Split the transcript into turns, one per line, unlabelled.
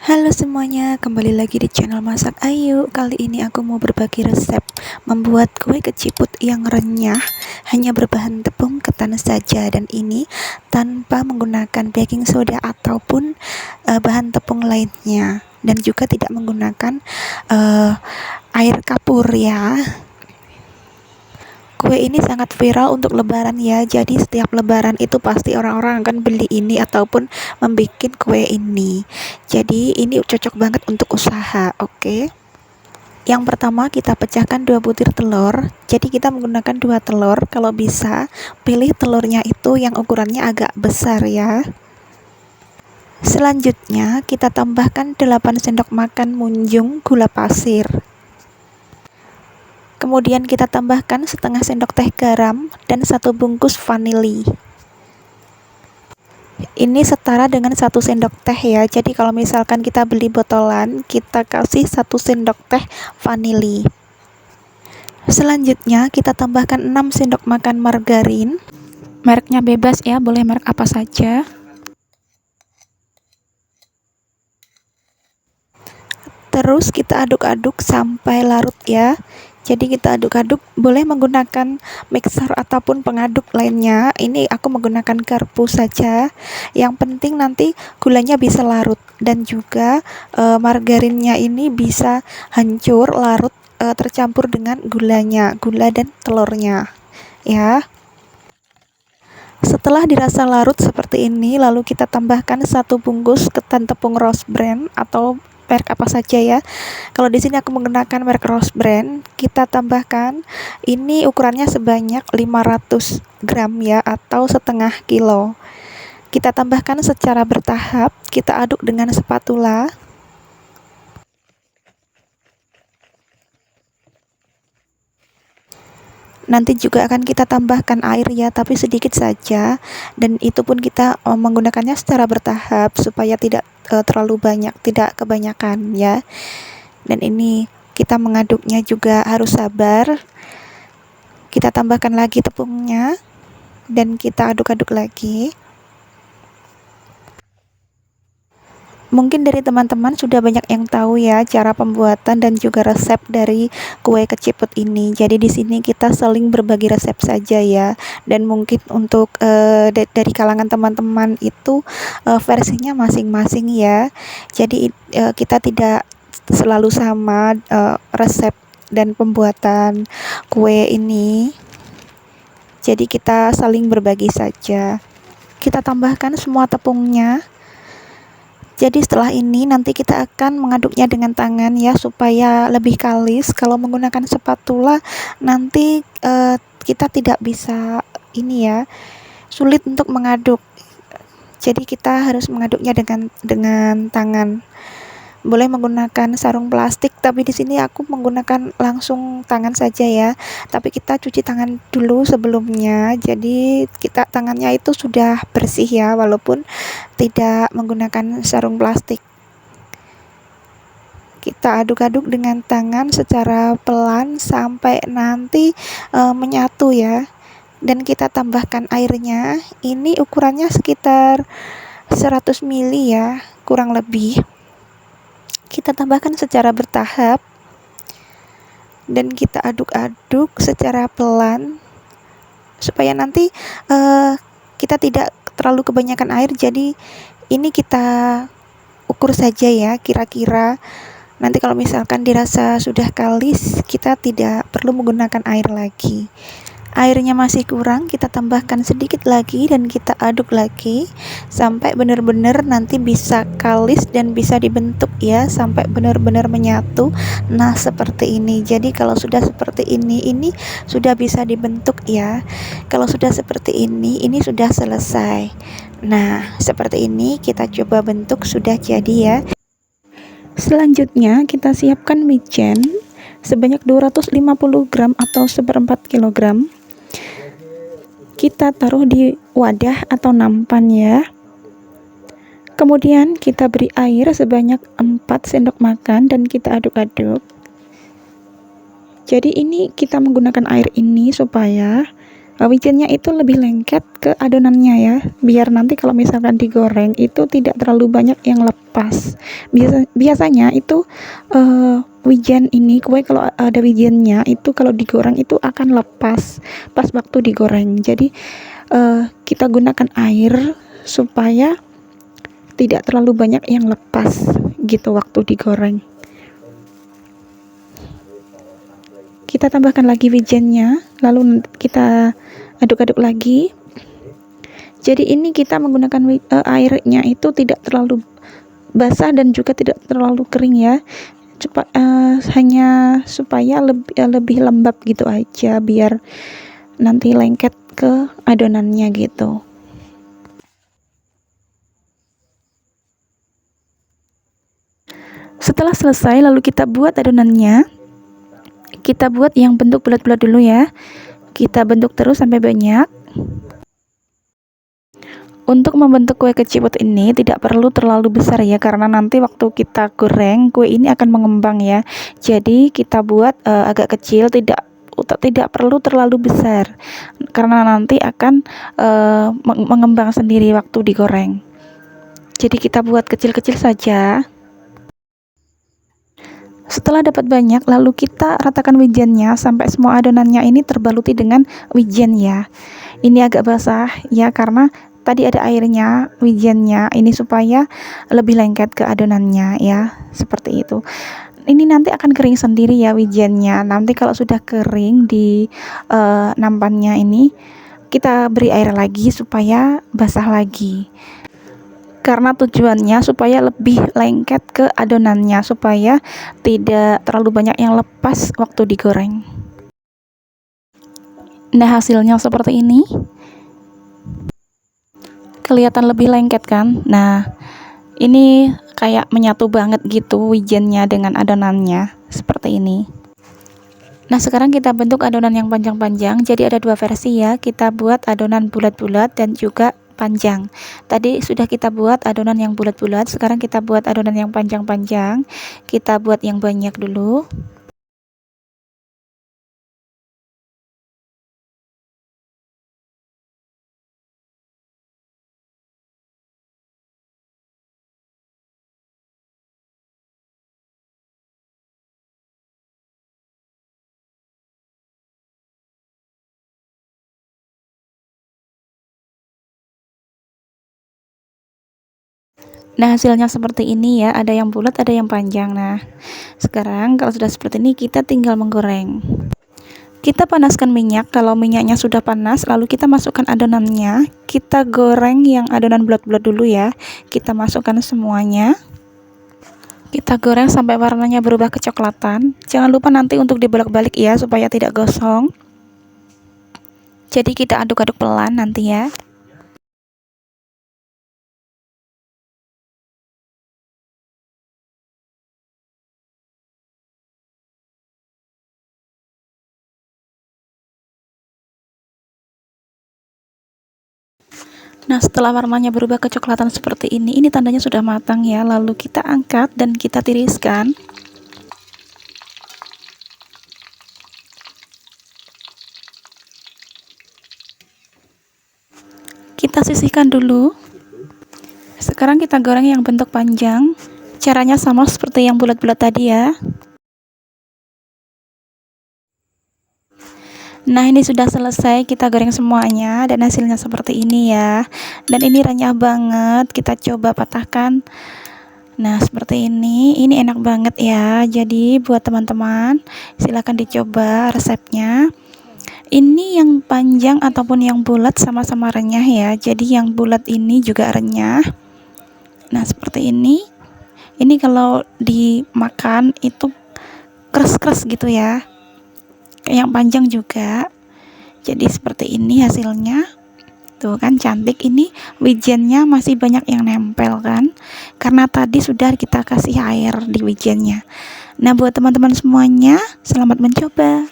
Halo semuanya, kembali lagi di channel Masak Ayu. Kali ini aku mau berbagi resep membuat kue keciput yang renyah hanya berbahan tepung ketan saja, dan ini tanpa menggunakan baking soda ataupun bahan tepung lainnya, dan juga tidak menggunakan uh, air kapur ya. Kue ini sangat viral untuk lebaran ya. Jadi setiap lebaran itu pasti orang-orang akan beli ini ataupun membuat kue ini. Jadi ini cocok banget untuk usaha, oke? Yang pertama kita pecahkan 2 butir telur. Jadi kita menggunakan 2 telur. Kalau bisa pilih telurnya itu yang ukurannya agak besar ya. Selanjutnya kita tambahkan 8 sendok makan munjung gula pasir. Kemudian kita tambahkan setengah sendok teh garam dan 1 bungkus vanili. Ini setara dengan 1 sendok teh ya. Jadi kalau misalkan kita beli botolan, kita kasih 1 sendok teh vanili. Selanjutnya kita tambahkan 6 sendok makan margarin. Mereknya bebas ya, boleh merek apa saja. Terus kita aduk-aduk sampai larut ya. Jadi kita aduk-aduk, boleh menggunakan mixer ataupun pengaduk lainnya. Ini aku menggunakan garpu saja. Yang penting nanti gulanya bisa larut, dan juga margarinnya ini bisa hancur, larut, tercampur dengan gula dan telurnya ya. Setelah dirasa larut seperti ini, lalu kita tambahkan 1 bungkus ketan tepung Rose Bran atau merek apa saja ya. Kalau di sini aku menggunakan merek Rose Bran. Kita tambahkan, ini ukurannya sebanyak 500 gram ya, atau setengah kilo. Kita tambahkan secara bertahap, kita aduk dengan spatula. Nanti juga akan kita tambahkan air ya, tapi sedikit saja, dan itu pun kita menggunakannya secara bertahap supaya tidak terlalu banyak, tidak kebanyakan ya. Dan ini kita mengaduknya juga harus sabar. Kita tambahkan lagi tepungnya dan kita aduk-aduk lagi. Mungkin dari teman-teman sudah banyak yang tahu ya cara pembuatan dan juga resep dari kue keciput ini. Jadi di sini kita saling berbagi resep saja ya. Dan mungkin untuk dari kalangan teman-teman itu versinya masing-masing ya. Jadi kita tidak selalu sama resep dan pembuatan kue ini. Jadi kita saling berbagi saja. Kita tambahkan semua tepungnya. Jadi setelah ini nanti kita akan mengaduknya dengan tangan ya, supaya lebih kalis. Kalau menggunakan spatula nanti kita tidak bisa ini ya, sulit untuk mengaduk. Jadi kita harus mengaduknya dengan tangan. Boleh menggunakan sarung plastik, tapi di sini aku menggunakan langsung tangan saja ya. Tapi kita cuci tangan dulu sebelumnya. Jadi kita tangannya itu sudah bersih ya, walaupun tidak menggunakan sarung plastik. Kita aduk-aduk dengan tangan secara pelan sampai nanti menyatu ya. Dan kita tambahkan airnya. Ini ukurannya sekitar 100 ml ya, kurang lebih. Kita tambahkan secara bertahap dan kita aduk-aduk secara pelan supaya nanti kita tidak terlalu kebanyakan air. Jadi ini kita ukur saja ya, kira-kira nanti kalau misalkan dirasa sudah kalis, kita tidak perlu menggunakan air lagi. Airnya masih kurang, kita tambahkan sedikit lagi dan kita aduk lagi sampai benar-benar nanti bisa kalis dan bisa dibentuk ya, sampai benar-benar menyatu. Nah seperti ini. Jadi kalau sudah seperti ini sudah bisa dibentuk ya. Kalau sudah seperti ini sudah selesai. Nah seperti ini kita coba bentuk, sudah jadi ya. Selanjutnya kita siapkan micin sebanyak 250 gram atau 1/4 kilogram. Kita taruh di wadah atau nampan ya. Kemudian kita beri air sebanyak 4 sendok makan dan kita aduk-aduk. Jadi ini kita menggunakan air ini supaya wijennya itu lebih lengket ke adonannya ya, biar nanti kalau misalkan digoreng itu tidak terlalu banyak yang lepas. Biasanya itu wijen ini, kue kalau ada wijennya itu kalau digoreng itu akan lepas pas waktu digoreng. Jadi kita gunakan air supaya tidak terlalu banyak yang lepas gitu waktu digoreng. Kita tambahkan lagi wijennya, lalu kita aduk-aduk lagi. Jadi ini kita menggunakan airnya itu tidak terlalu basah dan juga tidak terlalu kering ya, hanya supaya lebih lembab gitu aja, biar nanti lengket ke adonannya gitu. Setelah selesai, lalu kita buat adonannya. Kita buat yang bentuk bulat-bulat dulu ya. Kita bentuk terus sampai banyak. Untuk membentuk kue keciput ini tidak perlu terlalu besar ya, karena nanti waktu kita goreng kue ini akan mengembang ya. Jadi kita buat agak kecil, tidak perlu terlalu besar, karena nanti akan mengembang sendiri waktu digoreng. Jadi kita buat kecil-kecil saja. Setelah dapat banyak, lalu kita ratakan wijennya sampai semua adonannya ini terbaluti dengan wijen ya. Ini agak basah ya, karena tadi ada airnya, wijennya ini supaya lebih lengket ke adonannya ya, seperti itu. Ini nanti akan kering sendiri ya wijennya. Nanti kalau sudah kering di nampannya ini, kita beri air lagi supaya basah lagi. Karena tujuannya supaya lebih lengket ke adonannya, supaya tidak terlalu banyak yang lepas waktu digoreng. Nah, hasilnya seperti ini. Kelihatan lebih lengket kan? Nah, ini kayak menyatu banget gitu wijennya dengan adonannya, seperti ini. Nah, sekarang kita bentuk adonan yang panjang-panjang. Jadi ada dua versi ya, kita buat adonan bulat-bulat dan juga panjang. Tadi sudah kita buat adonan yang bulat-bulat, sekarang kita buat adonan yang panjang-panjang. Kita buat yang banyak dulu. Nah, hasilnya seperti ini ya, ada yang bulat, ada yang panjang. Nah, sekarang kalau sudah seperti ini, kita tinggal menggoreng. Kita panaskan minyak. Kalau minyaknya sudah panas, lalu kita masukkan adonannya. Kita goreng yang adonan bulat-bulat dulu ya. Kita masukkan semuanya. Kita goreng sampai warnanya berubah kecoklatan. Jangan lupa nanti untuk dibolak-balik ya, supaya tidak gosong. Jadi kita aduk-aduk pelan nanti ya. Nah, setelah warnanya berubah kecoklatan seperti ini tandanya sudah matang ya. Lalu kita angkat dan kita tiriskan. Kita sisihkan dulu. Sekarang kita goreng yang bentuk panjang. Caranya sama seperti yang bulat-bulat tadi ya. Nah, ini sudah selesai, kita goreng semuanya dan hasilnya seperti ini ya. Dan ini renyah banget, kita coba patahkan. Nah, seperti ini enak banget ya. Jadi buat teman-teman silahkan dicoba resepnya. Ini yang panjang ataupun yang bulat sama-sama renyah ya. Jadi yang bulat ini juga renyah. Nah, seperti ini. Ini kalau dimakan itu keras-keras gitu ya. Yang panjang juga. Jadi seperti ini hasilnya. Tuh kan cantik, ini wijennya masih banyak yang nempel kan, karena tadi sudah kita kasih air di wijennya. Nah, buat teman-teman semuanya, selamat mencoba.